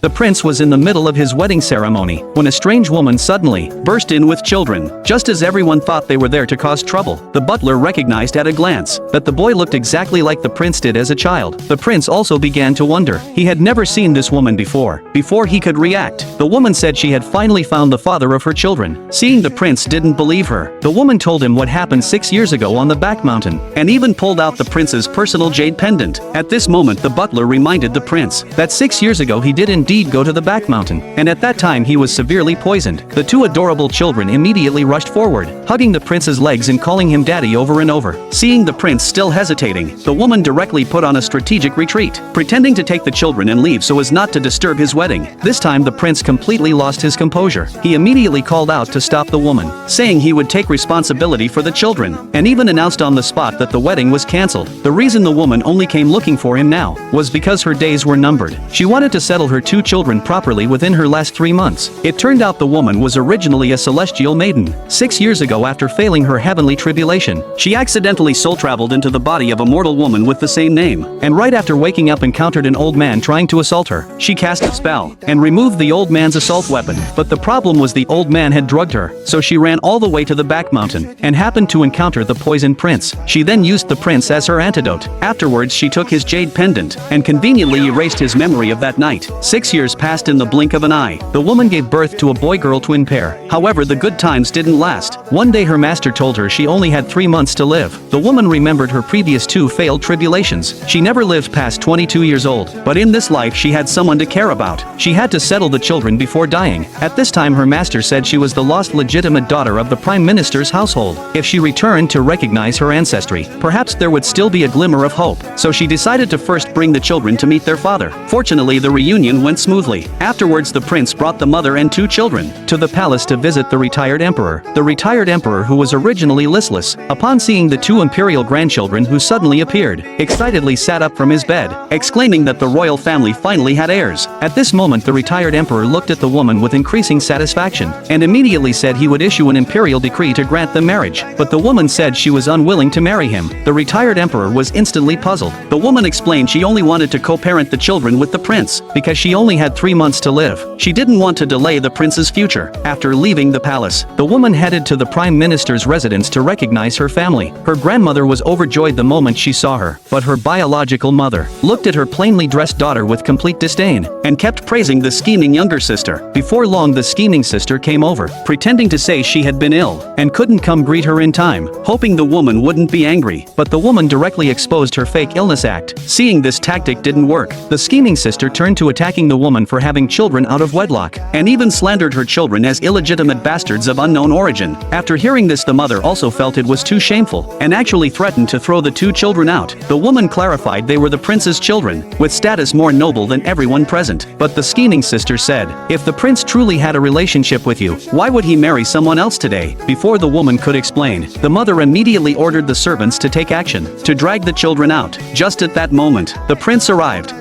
The prince was in the middle of his wedding ceremony when a strange woman suddenly burst in with children. Just as everyone thought they were there to cause trouble, the butler recognized at a glance that the boy looked exactly like the prince did as a child. The prince also began to wonder. He had never seen this woman before. Before he could react, the woman said she had finally found the father of her children. Seeing the prince didn't believe her, the woman told him what happened 6 years ago on the back mountain, and even pulled out the prince's personal jade pendant. At this moment, the butler reminded the prince that 6 years ago he did indeed go to the back mountain, and at that time he was severely poisoned. The two adorable children immediately rushed forward, hugging the prince's legs and calling him daddy over and over. Seeing the prince still hesitating, the woman directly put on a strategic retreat, pretending to take the children and leave so as not to disturb his wedding. This time the prince completely lost his composure. He immediately called out to stop the woman, saying he would take responsibility for the children, and even announced on the spot that the wedding was cancelled. The reason the woman only came looking for him now was because her days were numbered. She wanted to settle her two children properly within her last 3 months. It turned out the woman was originally a celestial maiden. 6 years ago, after failing her heavenly tribulation, she accidentally soul-traveled into the body of a mortal woman with the same name, and right after waking up encountered an old man trying to assault her. She cast a spell and removed the old man's assault weapon, but the problem was the old man had drugged her, so she ran all the way to the back mountain and happened to encounter the poisoned prince. She then used the prince as her antidote. Afterwards, she took his jade pendant and conveniently erased his memory of that night. 6 years passed in the blink of an eye. The woman gave birth to a boy-girl twin pair. However, the good times didn't last. One day her master told her she only had 3 months to live. The woman remembered her previous 2 failed tribulations. She never lived past 22 years old, but in this life she had someone to care about. She had to settle the children before dying. At this time her master said she was the lost legitimate daughter of the prime minister's household. If she returned to recognize her ancestry, perhaps there would still be a glimmer of hope. So she decided to first bring the children to meet their father. Fortunately, the reunion went smoothly. Afterwards, the prince brought the mother and 2 children to the palace to visit the retired emperor. The retired emperor, who was originally listless, upon seeing the 2 imperial grandchildren who suddenly appeared, excitedly sat up from his bed, exclaiming that the royal family finally had heirs. At this moment, the retired emperor looked at the woman with increasing satisfaction, and immediately said he would issue an imperial decree to grant them marriage, but the woman said she was unwilling to marry him. The retired emperor was instantly puzzled. The woman explained she only wanted to co-parent the children with the prince, because she only had 3 months to live. She didn't want to delay the prince's future. After leaving the palace, the woman headed to the prime minister's residence to recognize her family. Her grandmother was overjoyed the moment she saw her, but her biological mother looked at her plainly dressed daughter with complete disdain, and kept praising the scheming younger sister. Before long, the scheming sister came over, pretending to say she had been ill, and couldn't come greet her in time, hoping the woman wouldn't be angry, but the woman directly exposed her fake illness act. Seeing this tactic didn't work, the scheming sister turned to attacking the woman for having children out of wedlock, and even slandered her children as illegitimate bastards of unknown origin. After hearing this, the mother also felt it was too shameful, and actually threatened to throw the 2 children out. The woman clarified they were the prince's children, with status more noble than everyone present, but the scheming sister said, if the prince truly had a relationship with you, why would he marry someone else today? Before the woman could explain, the mother immediately ordered the servants to take action, to drag the children out. Just at that moment, the prince arrived.